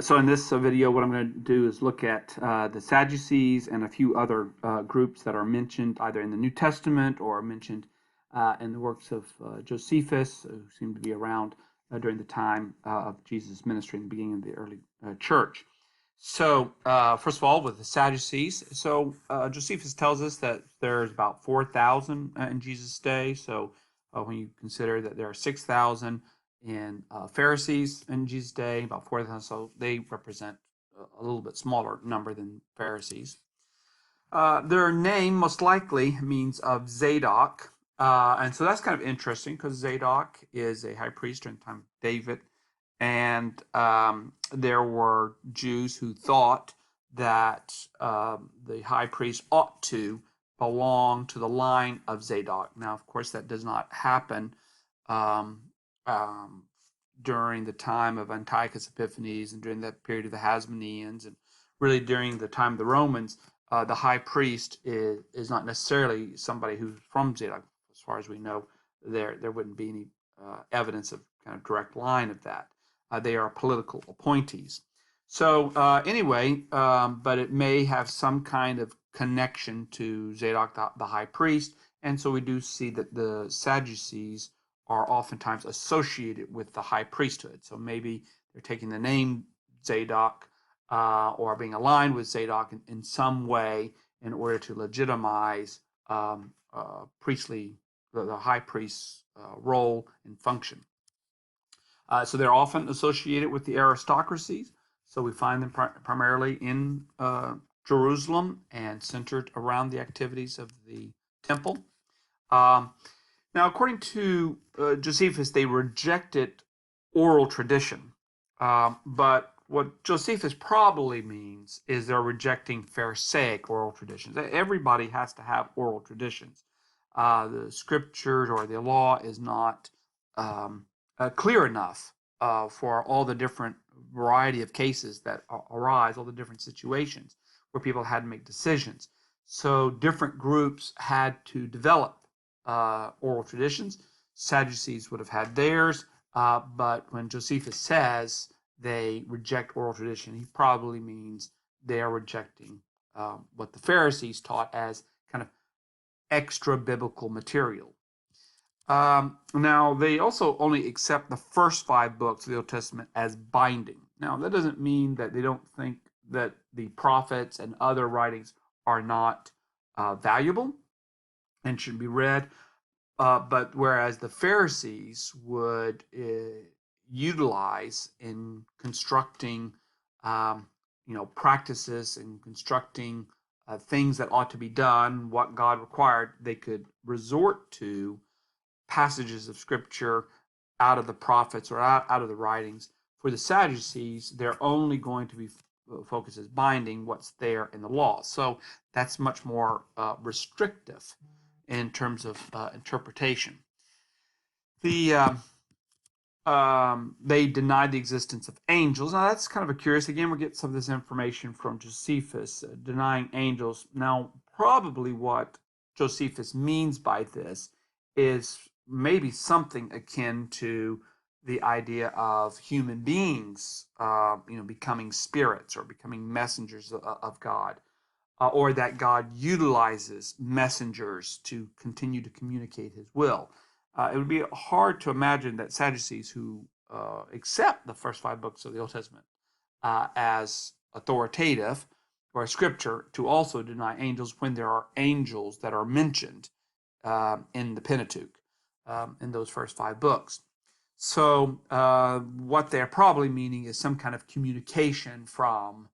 So in this video, what I'm going to do is look at the Sadducees and a few other groups that are mentioned either in the New Testament or mentioned in the works of Josephus, who seemed to be around during the time of Jesus' ministry in the beginning of the early church. So first of all, with the Sadducees, so Josephus tells us that there's about 4,000 in Jesus' day. So when you consider that there are 6,000 in Pharisees in Jesus' day, about 4,000, so they represent a little bit smaller number than Pharisees. Their name most likely means of Zadok, and so that's kind of interesting because Zadok is a high priest during the time of David, and there were Jews who thought that the high priest ought to belong to the line of Zadok. Now, of course, that does not happen um, um, during the time of Antiochus Epiphanes and during that period of the Hasmoneans and really during the time of the Romans. The high priest is not necessarily somebody who's from Zadok. As far as we know, there wouldn't be any evidence of kind of direct line of that. They are political appointees. So anyway, but it may have some kind of connection to Zadok, the high priest, and so we do see that the Sadducees are oftentimes associated with the high priesthood. So maybe they're taking the name Zadok or being aligned with Zadok in some way in order to legitimize priestly, the high priest's role and function. So they're often associated with the aristocracies. So we find them primarily in Jerusalem and centered around the activities of the temple. Um, Now, according to Josephus, they rejected oral tradition. But what Josephus probably means is they're rejecting Pharisaic oral traditions. Everybody has to have oral traditions. The scriptures or the law is not clear enough for all the different variety of cases that arise, all the different situations where people had to make decisions. So different groups had to develop oral traditions. Sadducees would have had theirs, but when Josephus says they reject oral tradition, he probably means they are rejecting what the Pharisees taught as kind of extra biblical material. Now, they also only accept the first 5 books of the Old Testament as binding. Now, that doesn't mean that they don't think that the prophets and other writings are not valuable and should be read. But whereas the Pharisees would utilize in constructing, practices and constructing things that ought to be done, what God required, they could resort to passages of Scripture out of the prophets or out of the writings. For the Sadducees, they're only going to be focused as binding what's there in the law. So that's much more restrictive in terms of interpretation. They denied the existence of angels. Now that's kind of a curious. Again, we get some of this information from Josephus, denying angels. Now, probably what Josephus means by this is maybe something akin to the idea of human beings, becoming spirits or becoming messengers of God, or that God utilizes messengers to continue to communicate his will. It would be hard to imagine that Sadducees who accept the first 5 books of the Old Testament as authoritative or scripture to also deny angels when there are angels that are mentioned in the Pentateuch, in those first 5 books. So what they're probably meaning is some kind of communication from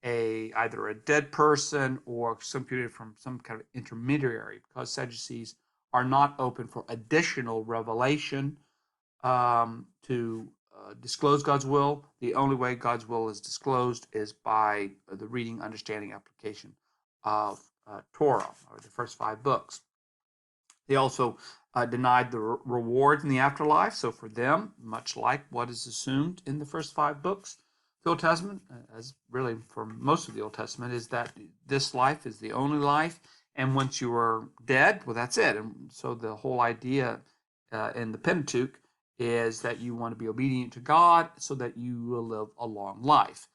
either a dead person or some period from some kind of intermediary, because Sadducees are not open for additional revelation to disclose God's will. The only way God's will is disclosed is by the reading, understanding, application of Torah, or the first 5 books. They also denied the rewards in the afterlife. So for them, much like what is assumed in the first 5 books, the Old Testament, as really for most of the Old Testament, is that this life is the only life, and once you are dead, well, that's it. And so the whole idea in the Pentateuch is that you want to be obedient to God so that you will live a long life.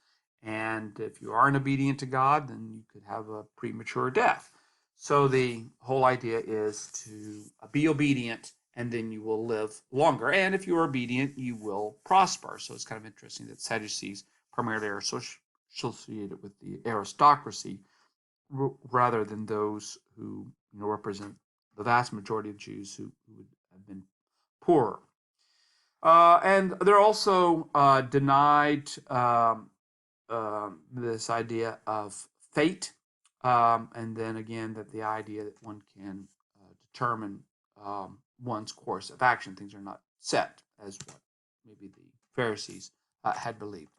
And if you aren't obedient to God, then you could have a premature death. So the whole idea is to be obedient, and then you will live longer. And if you're obedient, you will prosper. So it's kind of interesting that Sadducees primarily are associated with the aristocracy rather than those who represent the vast majority of Jews who would have been poorer. And they're also denied this idea of fate, and then again that the idea that one can determine one's course of action. Things are not set as what maybe the Pharisees had believed.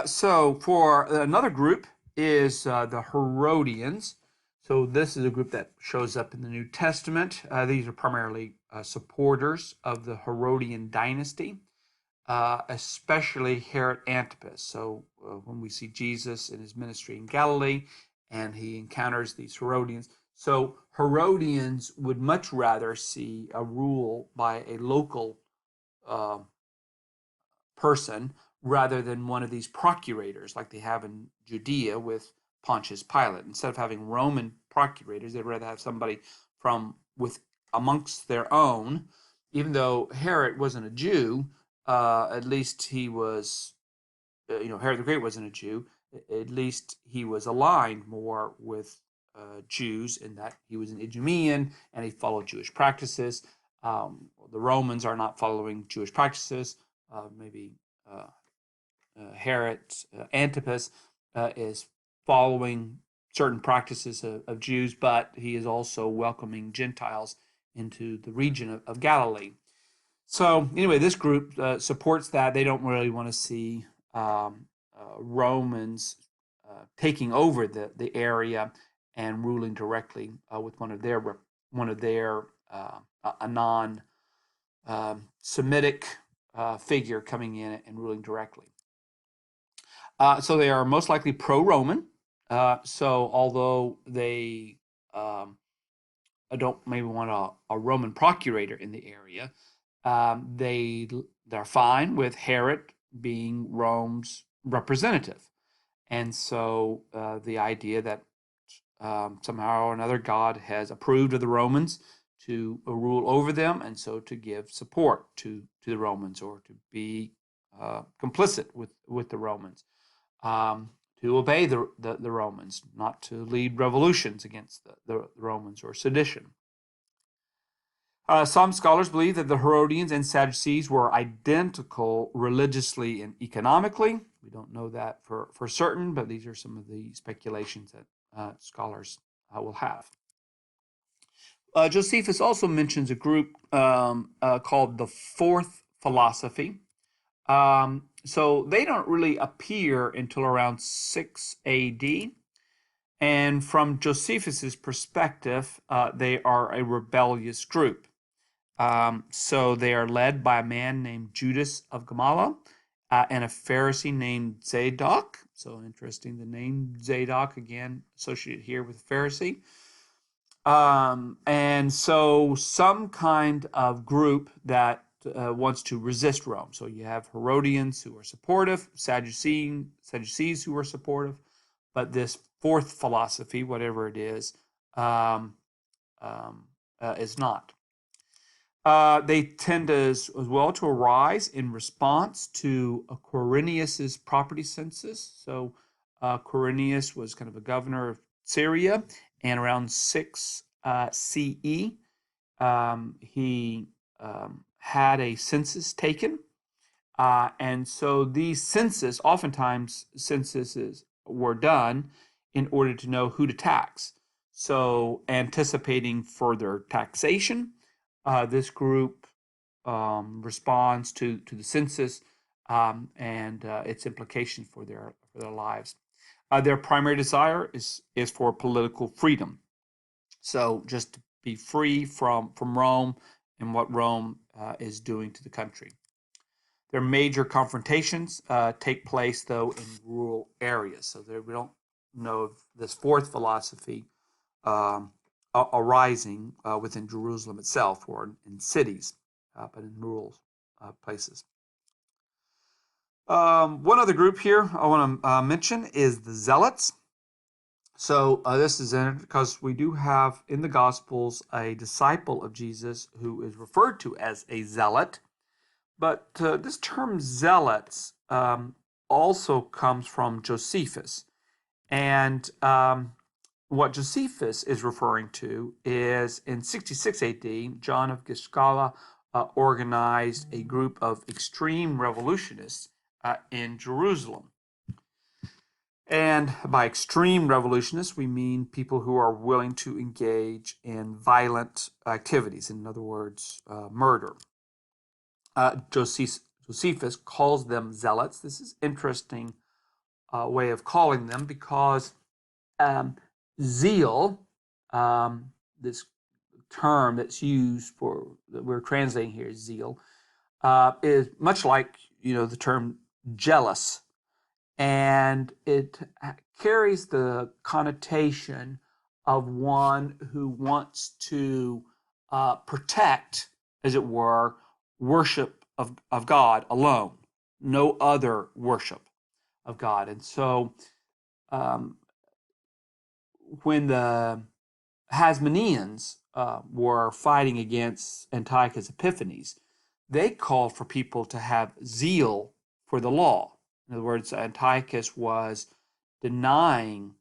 So for another group is the Herodians. So this is a group that shows up in the New Testament. These are primarily supporters of the Herodian dynasty, especially Herod Antipas. So when we see Jesus in his ministry in Galilee and he encounters these Herodians, so Herodians would much rather see a rule by a local uh, person rather than one of these procurators like they have in Judea with Pontius Pilate. Instead of having Roman procurators, they'd rather have somebody from with amongst their own. Even though Herod wasn't a Jew, at least he was, Herod the Great wasn't a Jew. At least he was aligned more with Jews in that he was an Idumean and he followed Jewish practices. The Romans are not following Jewish practices. Maybe uh, Herod Antipas is following certain practices of Jews, but he is also welcoming Gentiles into the region of Galilee. So anyway, this group supports that. They don't really want to see Romans taking over the area and ruling directly with one of their a non Semitic figure coming in and ruling directly. So they are most likely pro-Roman. So although they don't maybe want a Roman procurator in the area, they're fine with Herod being Rome's representative. And so the idea that somehow or another God has approved of the Romans to rule over them, and so to give support to the Romans or to be complicit with the Romans, to obey the Romans, not to lead revolutions against the Romans or sedition. Some scholars believe that the Herodians and Sadducees were identical religiously and economically. We don't know that for certain, but these are some of the speculations that scholars will have. Josephus also mentions a group called the Fourth Philosophy. So they don't really appear until around 6 AD. And from Josephus's perspective, they are a rebellious group. So they are led by a man named Judas of Gamala and a Pharisee named Zadok. So interesting, the name Zadok, again, associated here with Pharisee. And so some kind of group that wants to resist Rome. So you have Herodians who are supportive, Sadducees who are supportive, but this fourth philosophy, whatever it is not. They tend as well to arise in response to Quirinius's property census. So Quirinius was kind of a governor of Syria, and around 6 CE, he had a census taken. And so these oftentimes censuses were done in order to know who to tax. So anticipating further taxation, this group responds to the census and its implications for their lives. Their primary desire is for political freedom. So just to be free from Rome and what Rome is doing to the country. Their major confrontations take place, though, in rural areas. So we don't know of this fourth philosophy arising within Jerusalem itself or in cities. but in rural places. One other group here I want to mention is the Zealots. So this is in because we do have in the Gospels a disciple of Jesus who is referred to as a zealot. But this term zealots also comes from Josephus. And what Josephus is referring to is in 66 AD, John of Giscala organized a group of extreme revolutionists in Jerusalem. And by extreme revolutionists, we mean people who are willing to engage in violent activities, in other words, murder. Josephus calls them zealots. This is interesting way of calling them because zeal, this term that's used for that we're translating here as zeal, is much like the term jealous, and it carries the connotation of one who wants to protect, as it were, worship of God alone, no other worship of God. And so when the Hasmoneans were fighting against Antiochus Epiphanes, they called for people to have zeal for the law. In other words, Antiochus was denying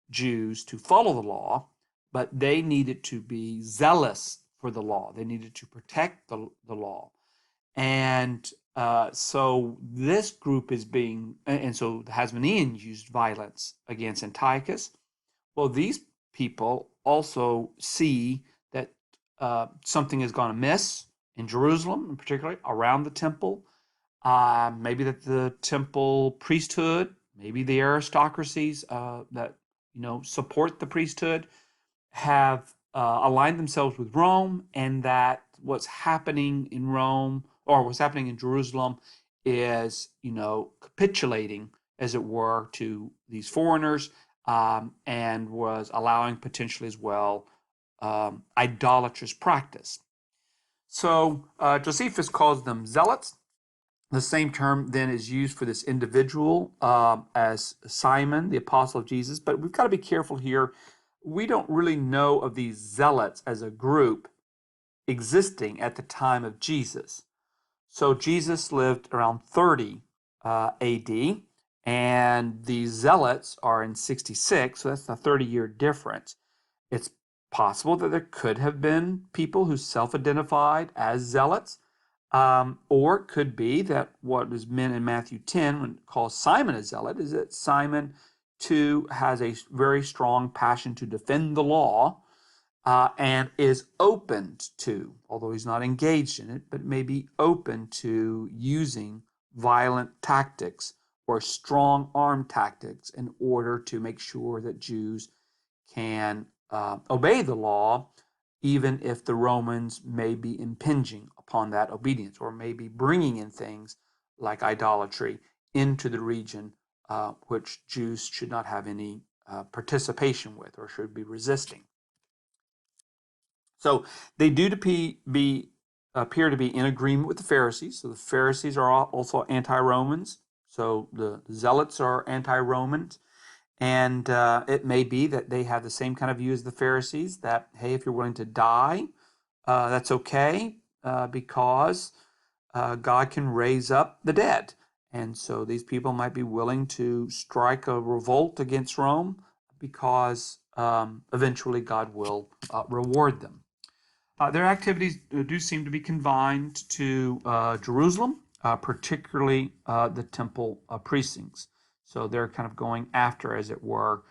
Jews to follow the law, but they needed to be zealous for the law. They needed to protect the law. And so this group is being, and so the Hasmoneans used violence against Antiochus. Well, these people also see that something has gone amiss in Jerusalem, and particularly around the temple. Maybe that the temple priesthood, maybe the aristocracies that support the priesthood have aligned themselves with Rome, and that what's happening in Rome or what's happening in Jerusalem is capitulating, as it were, to these foreigners, and was allowing potentially as well idolatrous practice. So Josephus calls them zealots. The same term then is used for this individual as Simon, the apostle of Jesus. But we've got to be careful here. We don't really know of these zealots as a group existing at the time of Jesus. So Jesus lived around 30 AD, and these zealots are in 66, so that's a 30-year difference. It's possible that there could have been people who self-identified as zealots, or it could be that what is meant in Matthew 10 when it calls Simon a zealot is that Simon too has a very strong passion to defend the law, and is open to, although he's not engaged in it, but may be open to using violent tactics or strong arm tactics in order to make sure that Jews can obey the law, even if the Romans may be impinging upon that obedience or may be bringing in things like idolatry into the region, which Jews should not have any participation with or should be resisting. So they do appear to be in agreement with the Pharisees. So the Pharisees are also anti-Romans. So the Zealots are anti-Romans. And it may be that they have the same kind of view as the Pharisees, that, hey, if you're willing to die, that's okay, because God can raise up the dead. And so these people might be willing to strike a revolt against Rome because eventually God will reward them. Their activities do seem to be confined to Jerusalem, particularly the temple precincts. So they're kind of going after, as it were,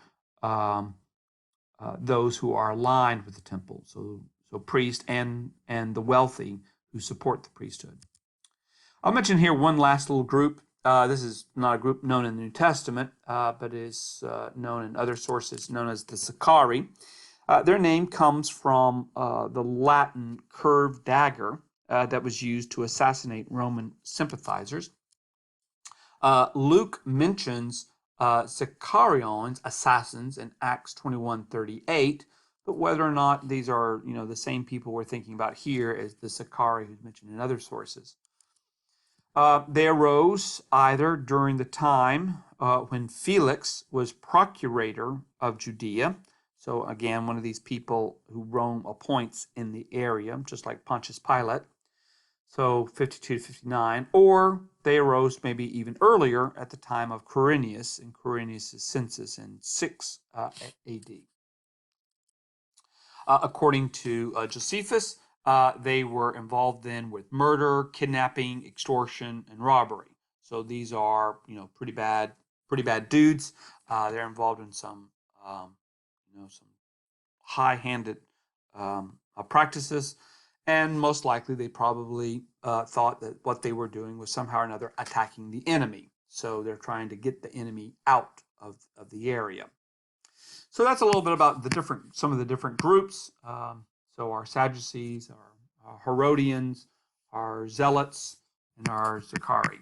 those who are aligned with the temple. So priests and the wealthy who support the priesthood. I'll mention here one last little group. This is not a group known in the New Testament, but is known in other sources, known as the Sicarii. Their name comes from the Latin curved dagger that was used to assassinate Roman sympathizers. Luke mentions Sicarions, assassins, in Acts 21:38, but whether or not these are, the same people we're thinking about here as the Sicarii who's mentioned in other sources. They arose either during the time when Felix was procurator of Judea. So again, one of these people who Rome appoints in the area, just like Pontius Pilate. So 52 to 59. Or they arose maybe even earlier at the time of Quirinius and Quirinius' census in 6 AD. According to Josephus, they were involved then with murder, kidnapping, extortion, and robbery. So these are, pretty bad dudes. They're involved in some, some high-handed practices, and most likely they probably thought that what they were doing was somehow or another attacking the enemy. So they're trying to get the enemy out of the area. So that's a little bit about some of the different groups. So our Sadducees, our Herodians, our Zealots, and our Sicarii.